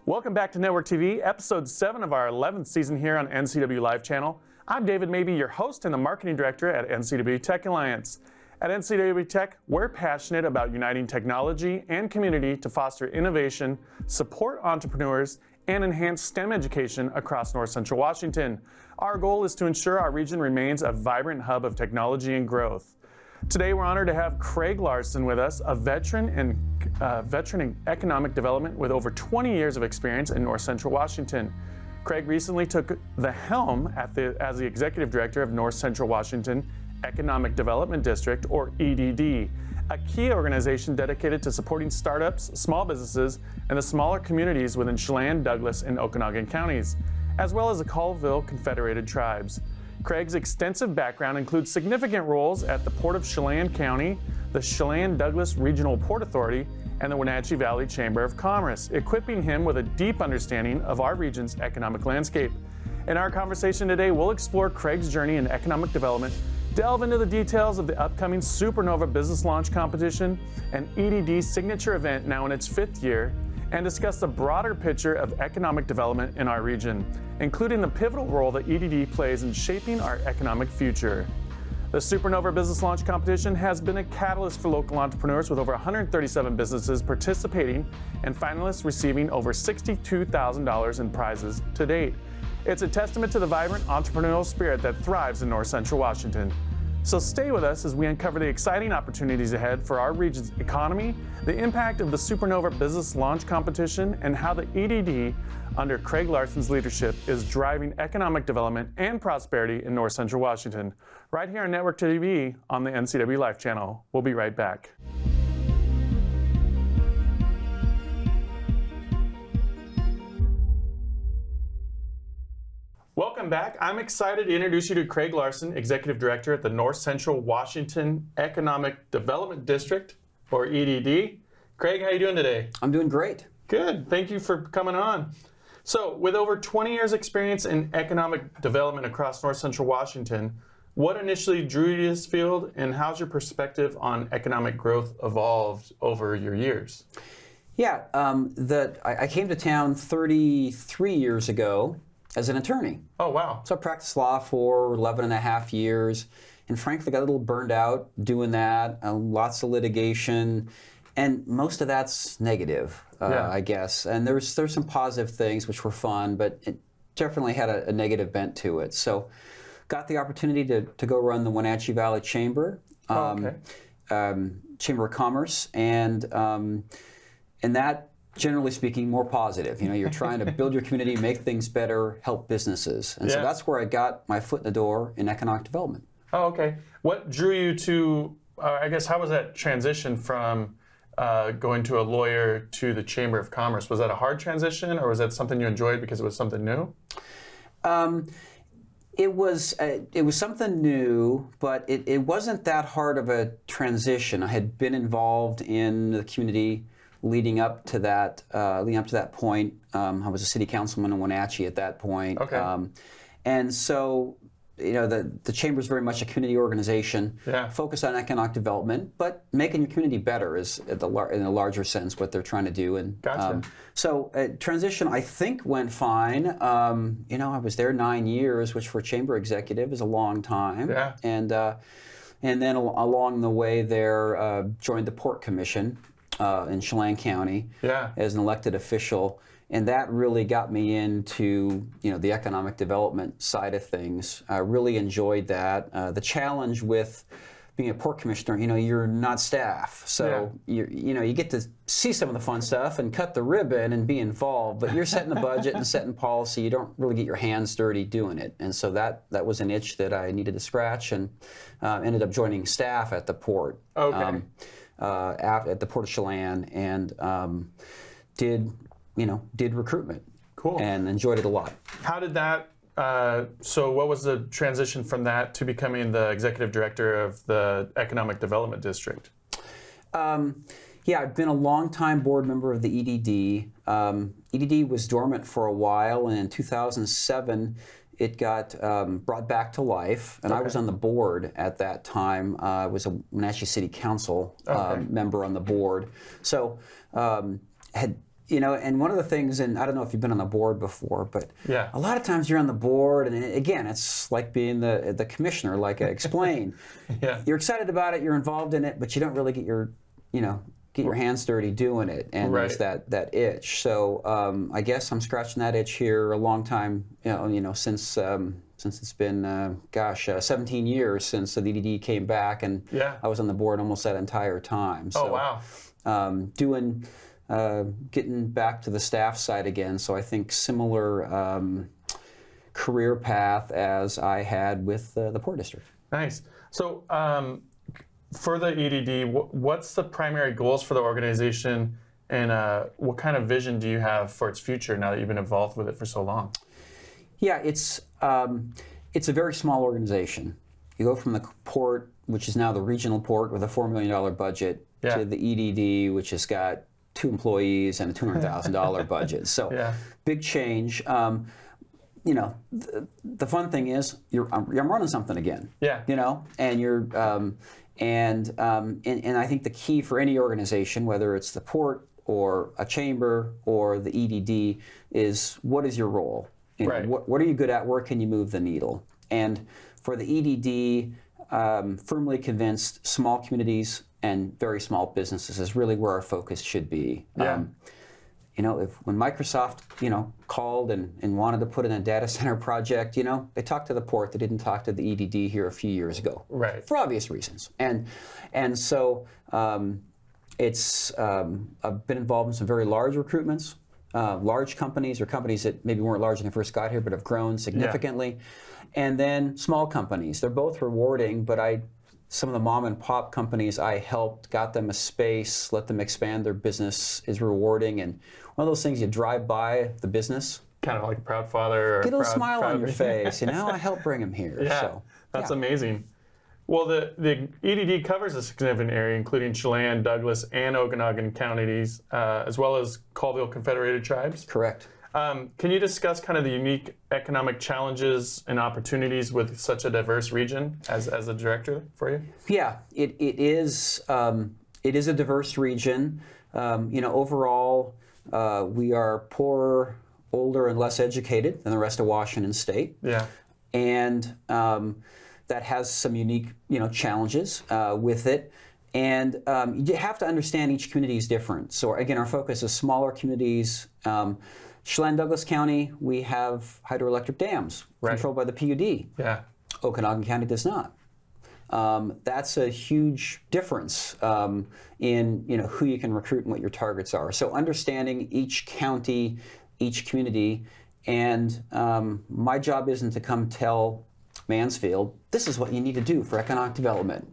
Welcome back to Network TV, episode 7 of our 11th season here on NCW Live Channel. I'm David Mabee, your host and the marketing director at NCW Tech Alliance. At NCW Tech, we're passionate about uniting technology and community to foster innovation, support entrepreneurs, and enhance STEM education across North Central Washington. Our goal is to ensure our region remains a vibrant hub of technology and growth. Today, we're honored to have Craig Larsen with us, a veteran in economic development with over 20 years of experience in North Central Washington. Craig recently took the helm as the executive director of North Central Washington Economic Development District, or EDD, a key organization dedicated to supporting startups, small businesses, and the smaller communities within Chelan, Douglas, and Okanogan counties, as well as the Colville Confederated Tribes. Craig's extensive background includes significant roles at the Port of Chelan County, the Chelan-Douglas Regional Port Authority, and the Wenatchee Valley Chamber of Commerce, equipping him with a deep understanding of our region's economic landscape. In our conversation today, we'll explore Craig's journey in economic development, delve into the details of the upcoming Supernova Business Launch Competition, an EDD signature event now in its 5th year, and discuss the broader picture of economic development in our region, including the pivotal role that EDD plays in shaping our economic future. The Supernova Business Launch Competition has been a catalyst for local entrepreneurs, with over 137 businesses participating and finalists receiving over $62,000 in prizes to date. It's a testament to the vibrant entrepreneurial spirit that thrives in North Central Washington. So stay with us as we uncover the exciting opportunities ahead for our region's economy, the impact of the Supernova Business Launch Competition, and how the EDD, under Craig Larsen's leadership, is driving economic development and prosperity in North Central Washington. Right here on Network TV on the NCW Live Channel. We'll be right back. Welcome back. I'm excited to introduce you to Craig Larsen, Executive Director at the North Central Washington Economic Development District, or EDD. Craig, how are you doing today? I'm doing great. Good. Thank you for coming on. So, with over 20 years experience in economic development across North Central Washington, what initially drew you to this field, and how's your perspective on economic growth evolved over your years? Yeah, I came to town 33 years ago as an attorney. Oh, wow. So I practiced law for 11 and a half years, and frankly got a little burned out doing that, lots of litigation, and most of that's negative, I guess. And there's some positive things which were fun, but it definitely had a negative bent to it. So got the opportunity to go run the Wenatchee Valley Chamber, Chamber of Commerce, and that, generally speaking, more positive. You know, you're trying to build your community, make things better, help businesses. And so that's where I got my foot in the door in economic development. Oh, okay. What drew you to, I guess, how was that transition from going to a lawyer to the Chamber of Commerce? Was that a hard transition, or was that something you enjoyed because it was something new? It was something new, but it wasn't that hard of a transition. I had been involved in the community leading up to that point. I was a city councilman in Wenatchee at that point. Okay. And so, you know, the chamber is very much a community organization, focused on economic development, but making your community better is in a larger sense what they're trying to do. And gotcha. So transition, I think, went fine. You know, I was there 9 years, which for a chamber executive is a long time. Yeah. And then along the way there, joined the Port Commission in Chelan County as an elected official, and that really got me into, you know, the economic development side of things. I really enjoyed that. The challenge with being a port commissioner, you know, you're not staff, so you get to see some of the fun stuff and cut the ribbon and be involved, but you're setting the budget and setting policy. You don't really get your hands dirty doing it, and so that was an itch that I needed to scratch, and ended up joining staff at the port. Okay. At the Port of Chelan, and did recruitment. Cool. And enjoyed it a lot. How did that, so what was the transition from that to becoming the executive director of the Economic Development District? Yeah, I've been a long-time board member of the EDD. EDD was dormant for a while, and in 2007, it got brought back to life, and I was on the board at that time. I was a Wenatchee City Council member on the board. So had and one of the things, and I don't know if you've been on the board before, but a lot of times you're on the board, and again, it's like being the commissioner, like I explained. You're excited about it, you're involved in it, but you don't really get your hands dirty doing it, and there's that itch. So I guess I'm scratching that itch here a long time, since it's been 17 years since the EDD came back, and I was on the board almost that entire time. So, getting back to the staff side again. So I think similar career path as I had with the Port District. Nice. So for the EDD, what's the primary goals for the organization, and what kind of vision do you have for its future now that you've been involved with it for so long? Yeah, it's a very small organization. You go from the port, which is now the regional port with a $4 million budget, to the EDD, which has got 2 employees and a $200,000 budget. So big change. The fun thing is I'm running something again. And you're and I think the key for any organization, whether it's the port or a chamber or the EDD, is what is your role? What are you good at? Where can you move the needle? And for the EDD, firmly convinced small communities and very small businesses is really where our focus should be. When Microsoft, called and wanted to put in a data center project, they talked to the port. They didn't talk to the EDD here a few years ago, for obvious reasons. And so I've been involved in some very large recruitments, large companies or companies that maybe weren't large when they first got here, but have grown significantly. And then small companies. They're both rewarding, but some of the mom and pop companies I helped, got them a space, let them expand their business, is rewarding. And one of those things, you drive by the business, kind of like a proud father, or get a little smile on your face. I helped bring them here. That's amazing. Well, the EDD covers a significant area, including Chelan, Douglas, and Okanogan counties, as well as Colville Confederated Tribes. Correct. Can you discuss kind of the unique economic challenges and opportunities with such a diverse region as a director for you? Yeah, it is a diverse region. Overall, we are poorer, older, and less educated than the rest of Washington State. And that has some unique, challenges with it. And you have to understand each community is different. So again, our focus is smaller communities. Chelan, Douglas County, we have hydroelectric dams controlled by the PUD. Okanogan County does not. That's a huge difference in who you can recruit and what your targets are. So understanding each county, each community, and my job isn't to come tell Mansfield, this is what you need to do for economic development.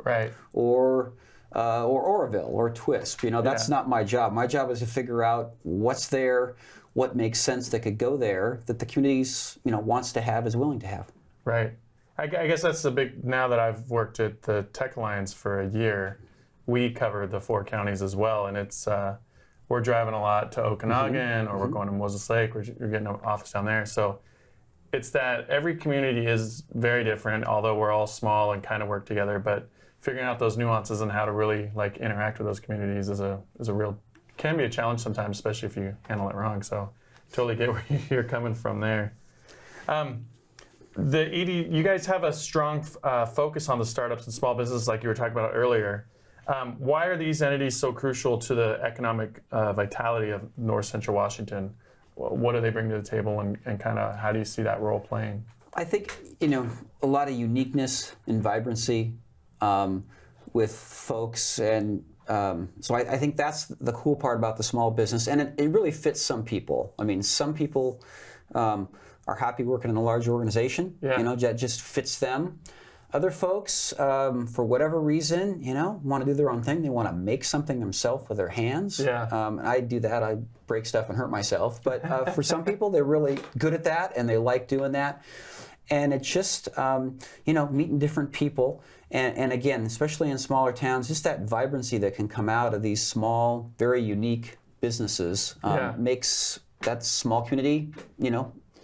Or Oroville or Twisp. That's not my job. My job is to figure out what's there, what makes sense that could go there, that the communities wants to have, is willing to have. I guess that's the big, now that I've worked at the Tech Alliance for a year, we cover the 4 counties as well, and it's we're driving a lot to Okanogan, or we're going to Moses Lake, we're getting an office down there. So it's that every community is very different, although we're all small and kind of work together, but figuring out those nuances and how to really interact with those communities is a real, can be a challenge sometimes, especially if you handle it wrong. So totally get where you're coming from there. You guys have a strong focus on the startups and small businesses, like you were talking about earlier. Why are these entities so crucial to the economic vitality of North Central Washington? What do they bring to the table, and kind of how do you see that role playing? I think a lot of uniqueness and vibrancy with folks, and so I think that's the cool part about the small business, and it really fits some people. I mean, some people are happy working in a large organization, that just fits them. Other folks, for whatever reason, want to do their own thing. They want to make something themselves with their hands. I do that. I break stuff and hurt myself. But for some people, they're really good at that, and they like doing that. And it's just, meeting different people. And again, especially in smaller towns, just that vibrancy that can come out of these small, very unique businesses makes that small community,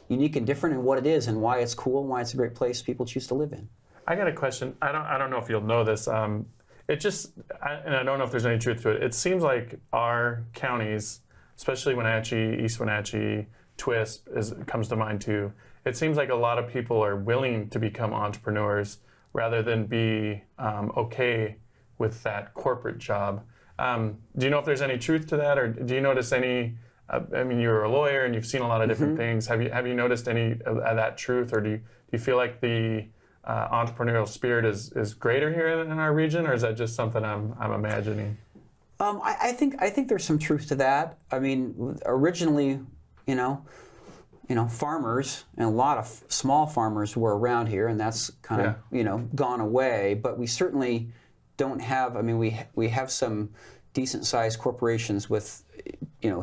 unique and different in what it is and why it's cool and why it's a great place people choose to live in. I got a question. I don't know if you'll know this. And I don't know if there's any truth to it. It seems like our counties especially Wenatchee, East Wenatchee, Twisp comes to mind too. It seems like a lot of people are willing to become entrepreneurs rather than be okay with that corporate job. Do you know if there's any truth to that, or do you notice any? I mean, you're a lawyer and you've seen a lot of different things. Have you noticed any of that truth, or do you feel like the entrepreneurial spirit is greater here in our region, or is that just something I'm imagining? I think there's some truth to that. I mean, originally, farmers, and a lot of small farmers were around here, and that's kind of gone away. But we certainly don't have. I mean, we have some decent-sized corporations with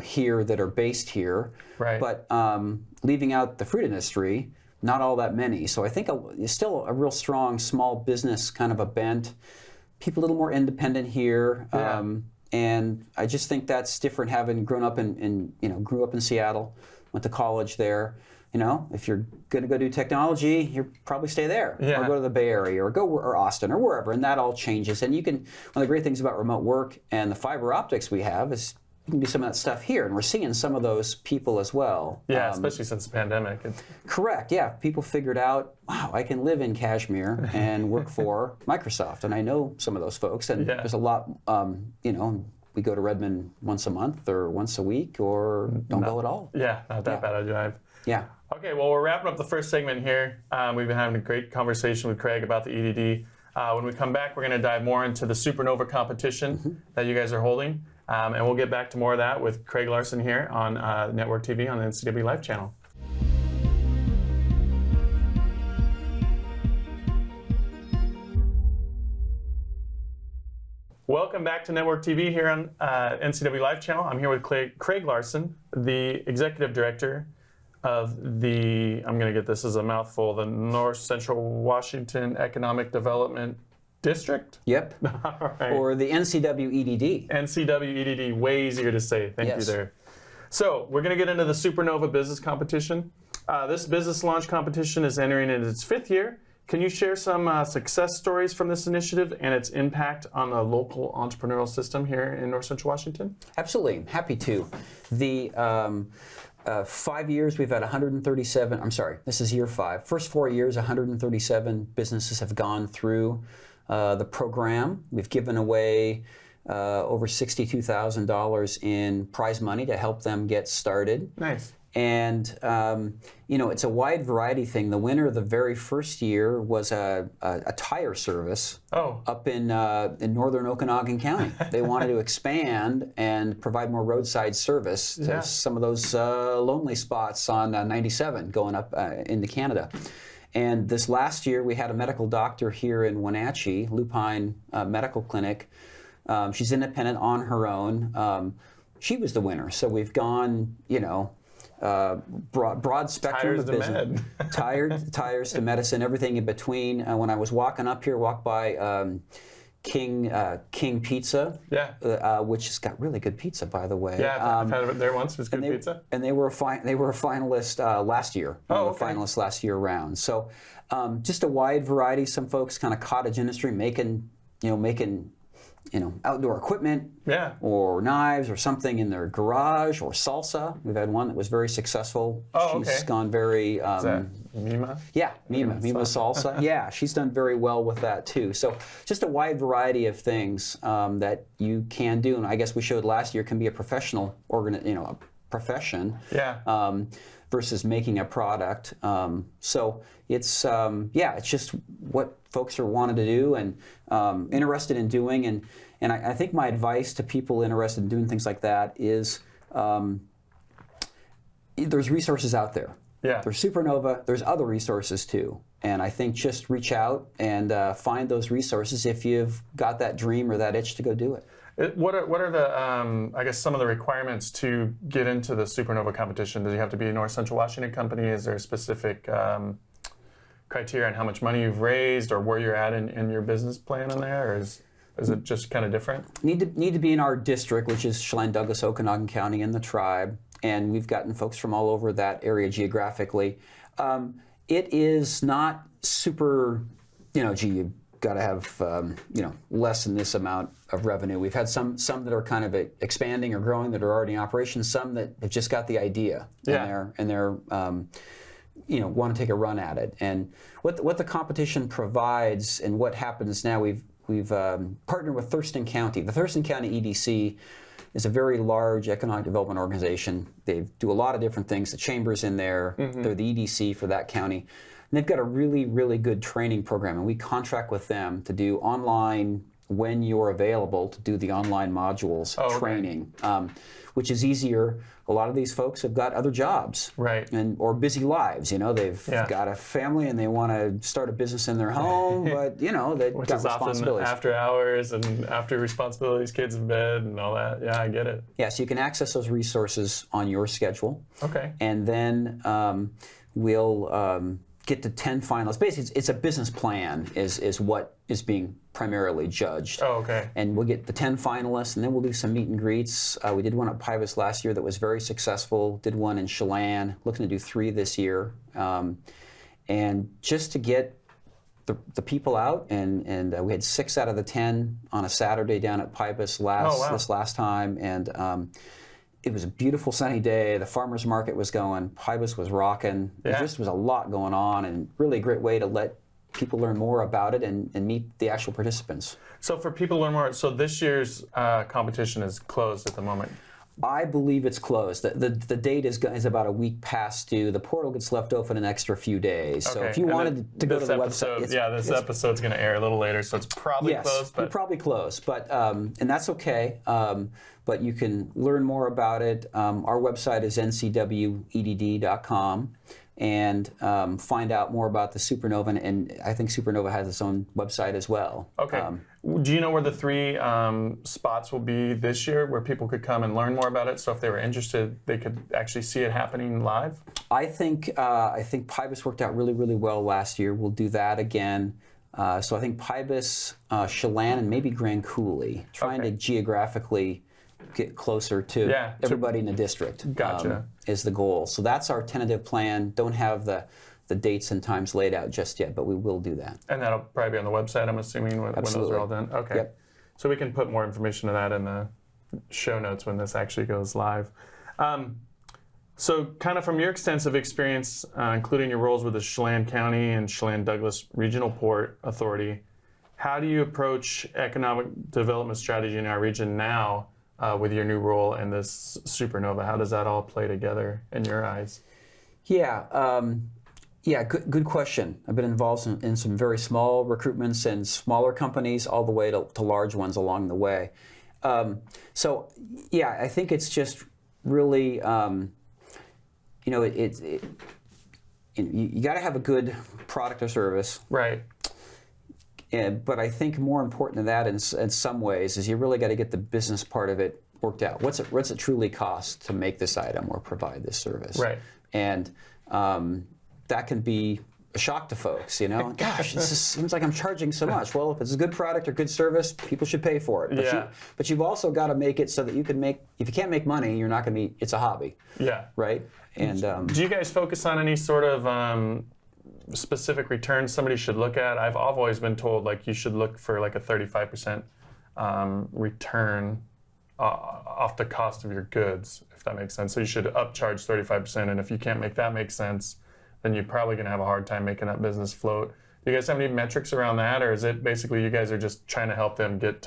here that are based here. Right. But leaving out the fruit industry, not all that many. So I think it's still a real strong small business kind of a bent. People a little more independent here. Yeah. And I just think that's different, having grown up grew up in Seattle, went to college there. If you're going to go do technology, you probably stay there, or go to the Bay Area, or Austin, or wherever, and that all changes. And one of the great things about remote work and the fiber optics we have is you can do some of that stuff here, and we're seeing some of those people as well. Yeah, especially since the pandemic. Correct, yeah. People figured out, wow, I can live in Kashmir and work for Microsoft, and I know some of those folks, and there's a lot, we go to Redmond once a month or once a week, or don't go at all. Yeah, not that bad a drive. Yeah. Okay, well, we're wrapping up the first segment here. We've been having a great conversation with Craig about the EDD. When we come back, we're going to dive more into the Supernova competition that you guys are holding. And we'll get back to more of that with Craig Larsen here on Network TV on the NCW Live channel. Welcome back to Network TV here on NCW Live channel. I'm here with Craig Larsen, the Executive Director of the, I'm going to get this as a mouthful, the North Central Washington Economic Development District? Yep. All right. Or the NCW EDD. NCW EDD, way easier to say. Thank you there. So we're going to get into the Supernova Business Competition. This business launch competition is entering in its 5th year. Can you share some success stories from this initiative and its impact on the local entrepreneurial system here in North Central Washington? Absolutely, happy to. The 5 years, we've had 137, I'm sorry, this is year 5. First 4 years, 137 businesses have gone through the program. We've given away over $62,000 in prize money to help them get started. Nice. And, it's a wide variety thing. The winner of the very first year was a tire service up in northern Okanogan County. They wanted to expand and provide more roadside service to some of those lonely spots on 97 going up into Canada. And this last year, we had a medical doctor here in Wenatchee, Lupine Medical Clinic. She's independent on her own. She was the winner. So we've gone, broad spectrum of business. Tires to medicine, everything in between. When I was walking up here, walked by King Pizza, which has got really good pizza, by the way. Yeah, I've had it there once. It was good pizza. And they were a finalist last year. Finalists last year round. So just a wide variety. Some folks kind of cottage industry making outdoor equipment, or knives or something in their garage, or salsa. We've had one that was very successful. She's gone very... Is that Mima? Yeah, Mima salsa. Yeah, she's done very well with that too. So just a wide variety of things that you can do, and I guess we showed last year can be a professional a profession. Versus making a product. So it's it's just what folks are wanting to do and interested in doing. And I think my advice to people interested in doing things like that is there's resources out there. Yeah. There's Supernova. There's other resources too. And I think just reach out and find those resources if you've got that dream or that itch to go do it. What are the, I guess, some of the requirements to get into the Supernova competition? Do you have to be a North Central Washington company? Is there a specific criteria on how much money you've raised or where you're at in your business plan on there? Or is it just kind of different? Need to be in our district, which is Chelan, Douglas, Okanogan County, and the tribe. And we've gotten folks from all over that area geographically. It is not super, you got to have less than this amount of revenue. We've had some that are kind of expanding or growing that are already in operation. Some that have just got the idea and they're want to take a run at it. And what the competition provides and what happens now, we've partnered with Thurston County. The Thurston County EDC is a very large economic development organization. They do a lot of different things. The chamber's in there. They're the EDC for that county. And they've got a really, really good training program. And we contract with them to do online, when you're available, to do the online modules training, which is easier. A lot of these folks have got other jobs, right, or busy lives. They've got a family and they want to start a business in their home, but they've which got is responsibilities. Often after hours and after responsibilities, kids in bed and all that. Yeah, I get it. Yeah, so you can access those resources on your schedule. Okay. And then we'll get to 10 finalists. Basically, it's a business plan is what is being primarily judged. Oh, okay. And we'll get the 10 finalists, and then we'll do some meet and greets. We did one at Pybus last year that was very successful. Did one in Chelan. Looking to do 3 this year. And just to get the people out, and we had 6 out of the 10 on a Saturday down at Pybus this last time. And it was a beautiful sunny day. The farmers market was going. Pybus was rocking. Yeah. There just was a lot going on, and really a great way to let people learn more about it and meet the actual participants. So for people to learn more, so this year's competition is closed at the moment. I believe it's closed. The date is about a week past due. The portal gets left open an extra few days. So if you wanted to go to the website, this episode's going to air a little later, so it's probably closed. It's probably closed, but and that's okay. But you can learn more about it. Our website is ncwedd.com. And find out more about the Supernova, and I think Supernova has its own website as well. Okay. Do you know where the 3 spots will be this year, where people could come and learn more about it? So if they were interested, they could actually see it happening live? I think Pybus worked out really, really well last year. We'll do that again. So I think Pybus, Chelan, and maybe Grand Coulee, trying to geographically get closer to everybody in the district. Gotcha. Is the goal. So that's our tentative plan. Don't have the dates and times laid out just yet, but we will do that. And that'll probably be on the website, I'm assuming, when those are all done? Okay. Yep. So we can put more information of that in the show notes when this actually goes live. So kind of from your extensive experience, including your roles with the Chelan County and Chelan-Douglas Regional Port Authority, how do you approach economic development strategy in our region now with your new role and this Supernova? How does that all play together in your eyes? Good question. I've been involved in some very small recruitments and smaller companies all the way to large ones along the way. I think it's just really, you got to have a good product or service. Right. But I think more important than that in some ways is you really got to get the business part of it worked out. What's it truly cost to make this item or provide this service? Right. And that can be a shock to folks, Gosh, this seems like I'm charging so much. Well, if it's a good product or good service, people should pay for it. But you've also got to make it so that you can if you can't make money, you're not going to it's a hobby. Yeah. Right? And do you guys focus on any sort of specific returns somebody should look at? I've always been told you should look for a 35% return off the cost of your goods, if that makes sense. So you should upcharge 35%, and if you can't make that make sense, then you're probably going to have a hard time making that business float. Do you guys have any metrics around that, or is it basically you guys are just trying to help them getting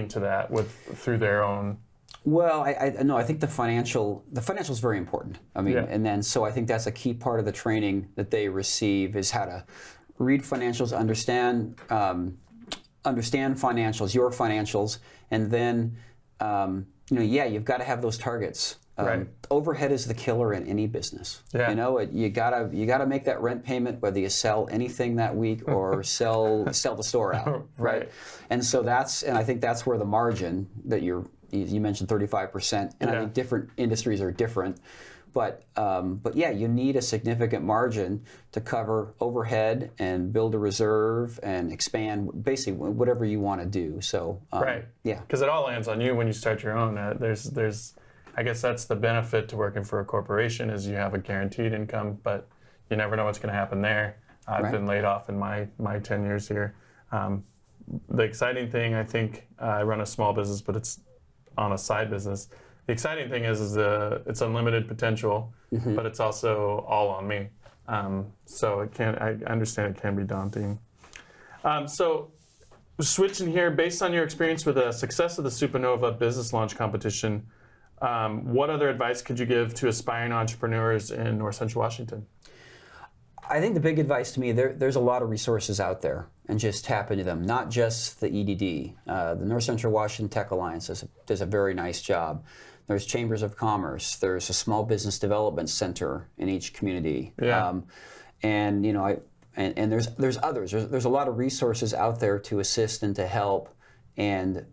to that through their own? Well, I think the financial is very important. And then so I think that's a key part of the training that they receive is how to read financials, understand financials, your financials, and then you've got to have those targets. Right. Overhead is the killer in any business. Yeah. You gotta make that rent payment whether you sell anything that week or sell the store out. Right. And so I think that's where the margin that you mentioned 35%, and I think different industries are different, but you need a significant margin to cover overhead and build a reserve and expand basically whatever you want to do. So because it all lands on you when you start your own. There's I guess that's the benefit to working for a corporation is you have a guaranteed income, but you never know what's going to happen there. I've been laid off in my 10 years here. The exciting thing, I think, I run a small business, but it's on a side business. The exciting thing is it's unlimited potential, but it's also all on me. So I understand it can be daunting. So switching here, based on your experience with the success of the Supernova Business Launch Competition, what other advice could you give to aspiring entrepreneurs in North Central Washington? I think the big advice to me, there's a lot of resources out there, and just tap into them. Not just the EDD. The North Central Washington Tech Alliance does a very nice job. There's chambers of commerce. There's a small business development center in each community. Yeah. And you know, and there's others. There's a lot of resources out there to assist and to help. And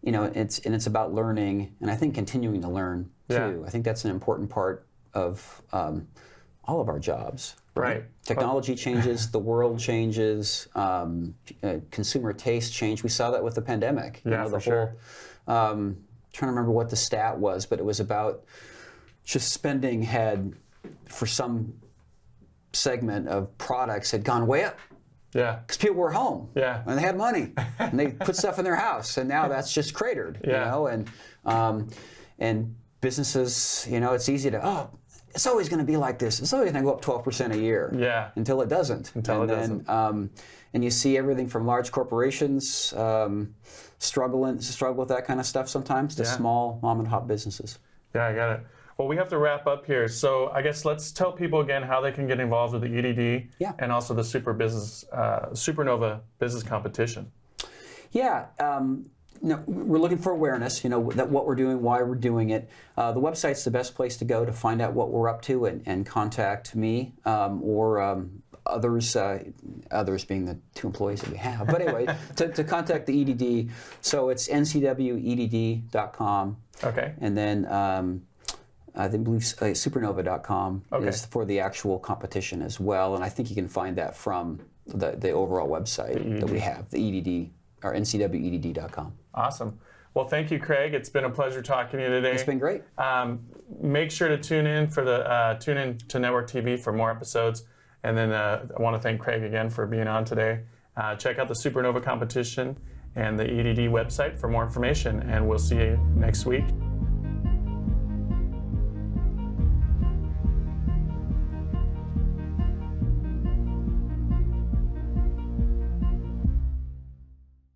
you know, it's about learning, and I think continuing to learn too. Yeah. I think that's an important part of all of our jobs. Right. Technology changes, the world changes, consumer taste change. We saw that with the pandemic. Yeah, for sure. Trying to remember what the stat was, but it was about just spending had, for some segment of products, had gone way up. Yeah. Because people were home. Yeah. And they had money. And they put stuff in their house. And now that's just cratered. Yeah. You know, and businesses, you know, it's easy to, it's always going to be like this. It's always going to go up 12% a year. Yeah. Until it doesn't. And you see everything from large corporations struggle with that kind of stuff sometimes to small mom and pop businesses. Yeah, I got it. Well, we have to wrap up here. So I guess let's tell people again how they can get involved with the EDD and also the Supernova Business Competition. Yeah. No, we're looking for awareness, you know, that what we're doing, why we're doing it. The website's the best place to go to find out what we're up to and contact me or others, others being the 2 employees that we have. But anyway, to contact the EDD, so it's ncwedd.com. Okay. And then I believe supernova.com is for the actual competition as well. And I think you can find that from the overall website that we have, the EDD, or ncwedd.com. Awesome. Well, thank you, Craig. It's been a pleasure talking to you today. It's been great. Make sure to tune in to Network TV for more episodes. And then I want to thank Craig again for being on today. Check out the Supernova competition and the EDD website for more information. And we'll see you next week.